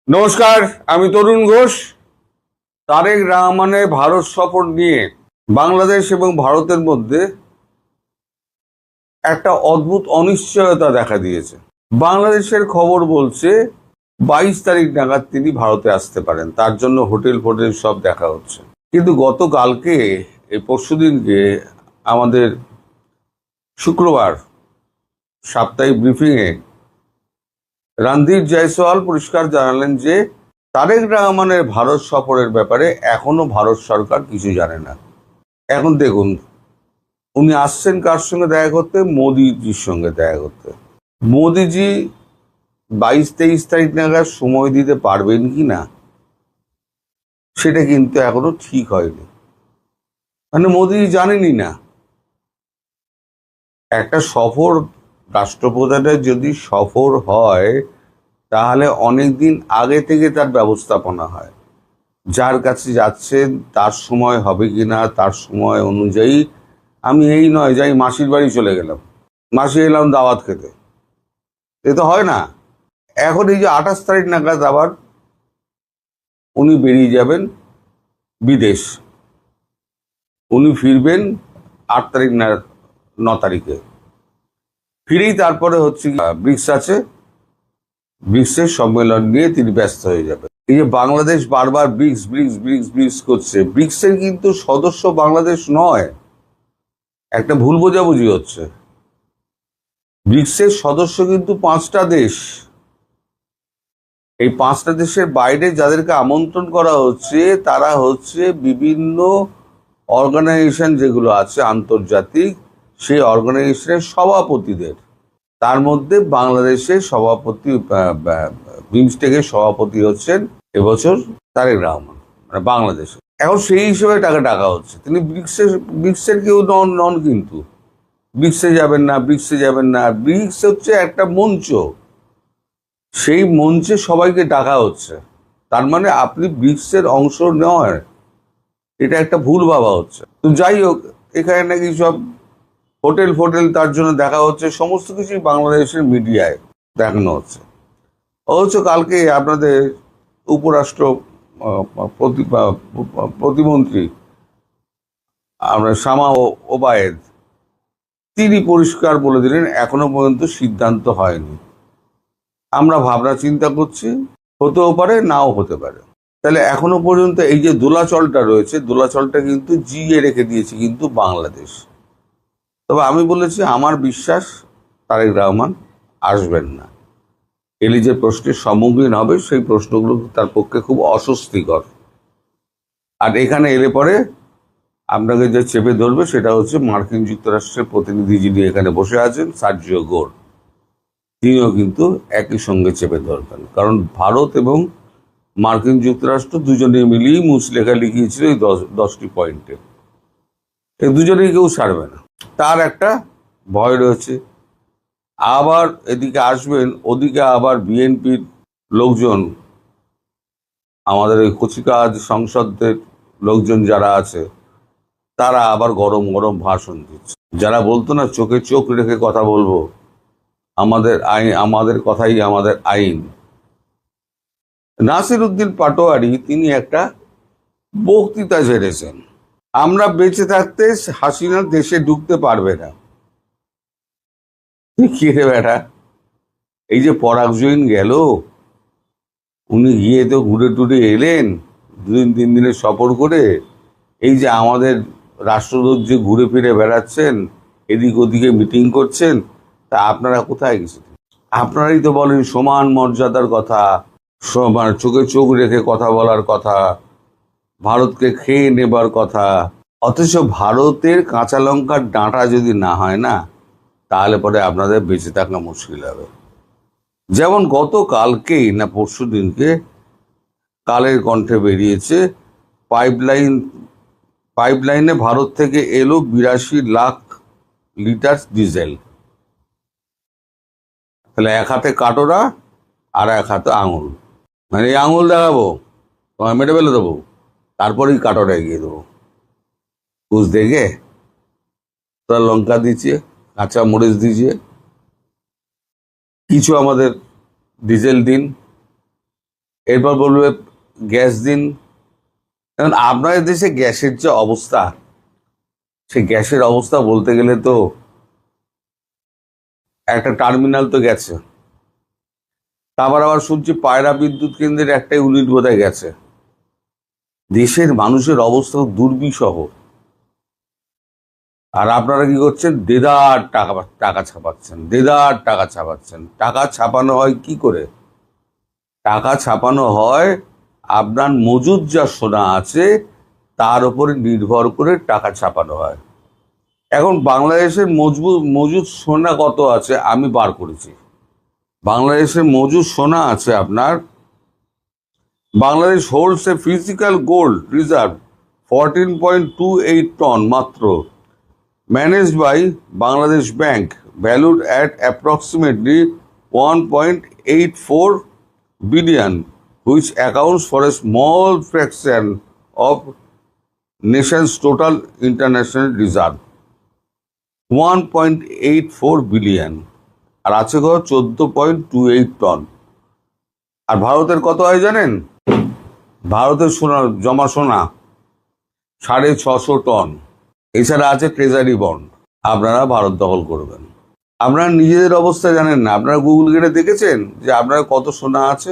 নমস্কার, আমি তরুণ ঘোষ। তারেক রহমানের ভারত সফর নিয়ে বাংলাদেশ এবং ভারতের মধ্যে একটা অদ্ভুত অনিশ্চয়তা দেখা দিয়েছে। বাংলাদেশের খবর বলছে 22 তারিখ নাগাদ তিনি ভারতে আসতে পারেন, তার জন্য হোটেল ফোটেল সব দেখা হচ্ছে। কিন্তু গতকালকে এই পরশুদিনকে আমাদের শুক্রবার সাপ্তাহিক ব্রিফিংয়ে রণধীর জয়সওয়াল পরিষ্কার জানালেন যে তারেক রহমানের ভারত সফরের ব্যাপারে এখনো ভারত সরকার কিছু জানে না। এখন দেখুন, উনি আসছেন কার সঙ্গে দেখা করতে? মোদিজির সঙ্গে দেখা করতে। মোদিজি 22-23 তারিখ নাগাদ সময় দিতে পারবেন কি না সেটা কিন্তু এখনো ঠিক হয়নি। মানে মোদিজি জানেনই না। একটা সফর, রাষ্ট্রপ্রধানের যদি সফর হয় তাহলে অনেক দিন আগে থেকে তার ব্যবস্থাপনা হয়। যার কাছে যাচ্ছেন তার সময় হবে কিনা, তার সময় অনুযায়ী আমি এই নয় যাই মাসির বাড়ি চলে গেলাম, মাসি এলাম দাওয়াত খেতে, এ তো হয় না। এখন এই যে 28 তারিখ নাগাদ আবার উনি বেরিয়ে যাবেন বিদেশ, উনি ফিরবেন 8 তারিখ না 9 তারিখে। ফিরেই তারপরে হচ্ছে ব্রিক্স আছে, ব্রিক্সের সম্মেলন নিয়ে তিনি ব্যস্ত হয়ে যাবেন। এই যে বাংলাদেশ বারবার ব্রিক্স ব্রিক্স ব্রিক্স ব্রিক্স করছে, ব্রিক্সের কিন্তু সদস্য বাংলাদেশ নয়, একটা ভুল বোঝাবুঝি হচ্ছে। ব্রিক্সের সদস্য কিন্তু 5টা দেশ। এই 5টা দেশের বাইরে যাদেরকে আমন্ত্রণ করা হচ্ছে তারা হচ্ছে বিভিন্ন অর্গানাইজেশন যেগুলো আছে আন্তর্জাতিক, সেই অর্গানাইজেশনের সভাপতিদের। তার মধ্যে বাংলাদেশের সভাপতি, বিমস্টেকের সভাপতি হচ্ছেন এবছর তারেক রহমান, মানে বাংলাদেশে। এখন সেই হিসেবে তাকে ডাকা হচ্ছে। তিনি ব্রিক্সের কেউ নন কিন্তু। ব্রিক্সে যাবেন না, ব্রিক্সে যাবেন না। ব্রিক্স হচ্ছে একটা মঞ্চ, সেই মঞ্চে সবাইকে ডাকা হচ্ছে। তার মানে আপনি ব্রিক্সের অংশ নয়, এটা একটা ভুল ভাবা হচ্ছে। তো যাই হোক, এখানে নাকি সব হোটেল ফোটেল তার জন্য দেখা হচ্ছে, সমস্ত কিছুই বাংলাদেশের মিডিয়ায় দেখানো হচ্ছে। অথচ কালকে আপনাদের উপরাষ্ট্র প্রতিমন্ত্রী আমরা শামা ওবায়েদ, তিনি পরিষ্কার বলে দিলেন এখনো পর্যন্ত সিদ্ধান্ত হয়নি, আমরা ভাবনা চিন্তা করছি, হতেও পারে নাও হতে পারে। তাহলে এখনো পর্যন্ত এই যে দোলাচলটা রয়েছে, দোলাচলটা কিন্তু জিয়ে রেখে দিয়েছে কিন্তু বাংলাদেশ। তবে আমি বলেছি আমার বিশ্বাস তারেক রহমান আসবেন না। এলি যে প্রশ্নের সম্মুখীন হবে সেই প্রশ্নগুলো তার পক্ষে খুব অস্বস্তিকর। আর এখানে এলে পরে আপনাকে যে চেপে ধরবে সেটা হচ্ছে মার্কিন যুক্তরাষ্ট্রের প্রতিনিধি যিনি এখানে বসে আছেন, সার্জিও গোর, তিনিও কিন্তু একই সঙ্গে চেপে ধরবেন। কারণ ভারত এবং মার্কিন যুক্তরাষ্ট্র দুজনে মিলিয়েই মুচলেখা লিখিয়েছিল এই 10টি পয়েন্টে। এই দুজনেই কেউ ছাড়বে না, তার একটা ভয় রয়েছে। আবার এদিকে আসবেন, ওদিকে আবার বিএনপির লোকজন, আমাদের ওই কচিকাজ সংসদের লোকজন যারা আছে, তারা আবার গরম গরম ভাষণ দিচ্ছে। যারা বলতো না চোখে চোখ রেখে কথা বলবো, আমাদের আইন, আমাদের কথাই আমাদের আইন, নাসির উদ্দিন পাটোয়ারি তিনি একটা বক্তৃতা ঝেড়েছেন, আমরা বেঁচে থাকতে হাসিনা দেশে ঢুকতে পারবে না। কি রে বেটা, এই যে পরাগ জৈন গেল, উনি গিয়ে তো ঘুরে টুরে এলেন 2-3 দিনের সফর করে। এই যে আমাদের রাষ্ট্রদূত যে ঘুরে ফিরে বেড়াচ্ছেন, এদিক ওদিকে মিটিং করছেন, তা আপনারা কোথায় গেছেন? আপনারাই তো বলেন সমান মর্যাদার কথা, সমান চোখে চোখ রেখে কথা বলার কথা, ভারতকে খেয়ে নেবার কথা। অথচ ভারতের কাঁচা লঙ্কার ডাঁটা যদি না হয় না, তাহলে পরে আপনাদের বেঁচে থাকা মুশকিল হবে। যেমন গতকালকেই না পরশু দিনকে কালের কণ্ঠে বেরিয়েছে, পাইপলাইনে ভারত থেকে এলো 82 লাখ লিটার ডিজেল। তাহলে এক হাতে কাটোরা আর এক হাতে আঙুল, মানে এই আঙুল দেখাবো, তোমায় মেরে ফেলে দেবো, তারপরেই কাটোরা এগিয়ে দেবো। বুঝ দেখে তোরা লঙ্কা দিচ্ছে, কাঁচা মরিচ দিচ্ছে, কিছু আমাদের ডিজেল দিন, এরপর বলবে গ্যাস দিন। কারণ আপনাদের দেশে গ্যাসের যে অবস্থা, সেই গ্যাসের অবস্থা বলতে গেলে তো একটা টার্মিনাল তো গেছে, তারপর আবার শুনছি পায়রা বিদ্যুৎ কেন্দ্রের একটা ইউনিট বোধহয় গেছে। দেশের মানুষের অবস্থা দুর্বিষহ, আর আপনারা কি করছেন? দেদার টাকা টাকা ছাপাচ্ছেন, দেদার টাকা ছাপাচ্ছেন। টাকা ছাপানো হয় কি করে? টাকা ছাপানো হয় আপনার মজুদ যা সোনা আছে তার উপরে নির্ভর করে টাকা ছাপানো হয়। এখন বাংলাদেশের মজুদ সোনা কত আছে আমি বার করেছি। বাংলাদেশের মজুদ সোনা আছে আপনার, Bangladesh holds a physical gold reserve 14.28 ton মাত্র, managed by Bangladesh Bank, valued at approximately 1.84 billion, which accounts for a small fraction of nation's total international reserve. 1.84 billion, আর আছে গো 14.28 টন। আর ভারতের কত হয় জানেন? ভারতের সোনা, জমা সোনা 650 টন। এছাড়া আছে ট্রেজারি বন্ড। আপনারা ভারত দখল করবেন। আপনারা নিজেদের অবস্থা জানেন না। আপনারা গুগল ঘেটে দেখেছেন যে আপনার কত সোনা আছে?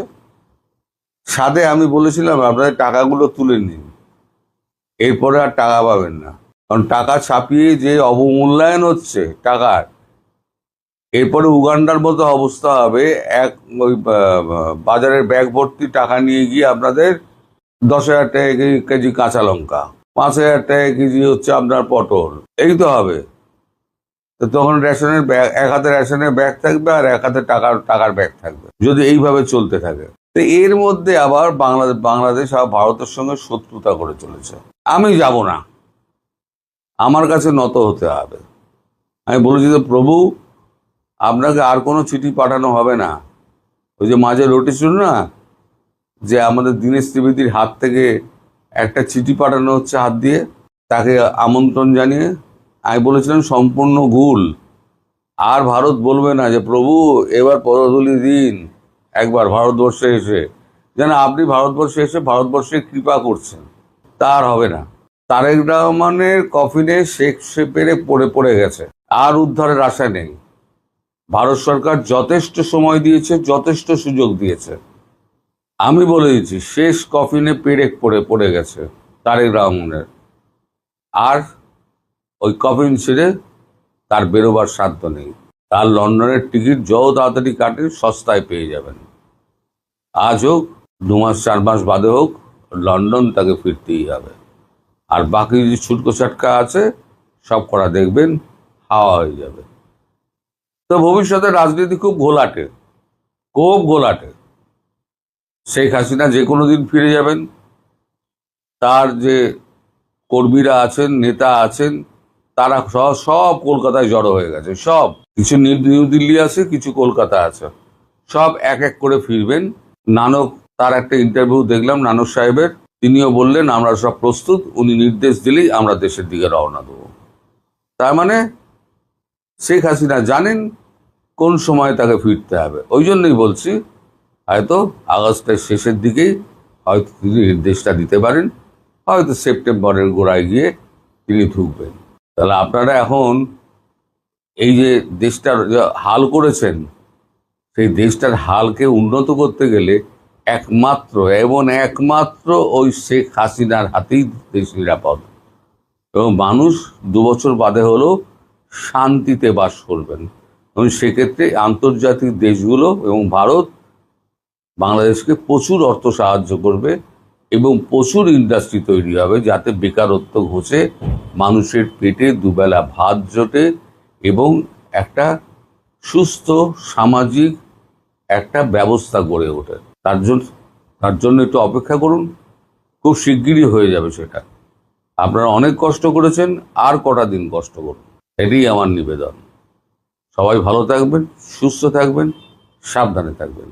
সাথে আমি বলেছিলাম আপনাদের টাকাগুলো তুলে নিন, এরপরে আর টাকা পাবেন না। কারণ টাকা ছাপিয়ে যে অবমূল্যায়ন হচ্ছে টাকার, এরপরে উগান্ডার মতো অবস্থা হবে। ওই বাজারের ব্যাগ ভর্তি টাকা নিয়ে গিয়ে আপনাদের 10,000 টাকা কেজি কাঁচা লঙ্কা, 5,000 টাকা কেজি হচ্ছে আপনার পটল, এই তো হবে। তো তখন রেশনের ব্যাগ, এক হাতে রেশনের ব্যাগ থাকবে আর এক হাতে টাকার ব্যাগ থাকবে, যদি এইভাবে চলতে থাকে। তো এর মধ্যে আবার বাংলাদেশ আর ভারতের সঙ্গে শত্রুতা করে চলেছে। আমি যাব না, আমার কাছে নত হতে হবে। আমি বলেছি যে প্রভু, আপনাকে আর কোনো চিঠি পাঠানো হবে না। ওই যে মাঝে নোটিশ ছিল না যে আমাদের দীনেশ ত্রিবেদীর হাত থেকে একটা চিঠি পাঠানো হচ্ছে হাত দিয়ে, তাকে আমন্ত্রণ জানিয়ে। আমি বলেছিলাম সম্পূর্ণ ভুল। আর ভারত বলবে না যে প্রভু এবার পদধূলি দিন একবার ভারতবর্ষে এসে, যেন আপনি ভারতবর্ষে এসে ভারতবর্ষে কৃপা করছেন। তার হবে না। তারেক রহমানের কফিনে শেখ পেরে পড়ে গেছে, আর উদ্ধারের আশা নেই। ভারত সরকার যথেষ্ট সময় দিয়েছে, যথেষ্ট সুযোগ দিয়েছে। আমি বলে দিচ্ছি, শেষ কফিনে পেরেক পড়ে গেছে তারেক রহমানের। আর ওই কফিন ছেড়ে তার বেরোবার সাধ্য নেই। তার লন্ডনের টিকিট যত তাড়াতাড়ি কাটে সস্তায় পেয়ে যাবেন। আজ হোক, 2 মাস 4 মাস বাদে হোক, লন্ডন তাকে ফিরতেই হবে। আর বাকি যে ছুটকো ছাটকা আছে সব করা দেখবেন হাওয়া হয়ে যাবে। তো ভবিষ্যতে রাজনীতি খুব ঘোলাটে। শেখ হাসিনা যে কোনো দিন ফিরে যাবেন। তার যে কর্মীরা আছেন, নেতা আছেন, তারা সব কলকাতায় জড়ো হয়ে গেছে। সব কিছু নিউ দিল্লি আছে, কিছু কলকাতা আছে, সব এক এক করে ফিরবেন। নানক, তার একটা ইন্টারভিউ দেখলাম নানক সাহেবের, তিনিও বললেন আমরা সব প্রস্তুত, উনি নির্দেশ দিলেই আমরা দেশের দিকে রওনা দেবো। তার মানে শেখ হাসিনা জানেন কোন সময় তাকে ফিরতে হবে। ওই জন্যই বলছি, হয়তো আগস্টের শেষের দিকেই হয়তো তিনি নির্দেশটা দিতে পারেন, হয়তো সেপ্টেম্বরের গোড়ায় গিয়ে তিনি ঢুকবেন। তাহলে আপনারা এখন এই যে দেশটার হাল করেছেন, সেই দেশটার হালকে উন্নত করতে গেলে একমাত্র ওই শেখ হাসিনার হাতেই দেশ নিরাপদ। এবং মানুষ 2 বছর বাদে হলেও শান্তিতে বাস করবেন। এবং সেক্ষেত্রে আন্তর্জাতিক দেশগুলো এবং ভারত বাংলাদেশকে প্রচুর অর্থ সাহায্য করবে এবং প্রচুর ইন্ডাস্ট্রি তৈরি হবে, যাতে বেকারত্ব ঘুচে মানুষের পেটে দুবেলা ভাত জোটে এবং একটা সুস্থ সামাজিক একটা ব্যবস্থা গড়ে ওঠে। তার জন্য একটু অপেক্ষা করুন, খুব শিগগিরই হয়ে যাবে সেটা। আপনারা অনেক কষ্ট করেছেন, আর কটা দিন কষ্ট করুন, এটাই আমার নিবেদন। সবাই ভালো থাকবেন, সুস্থ থাকবেন, সাবধানে থাকবেন।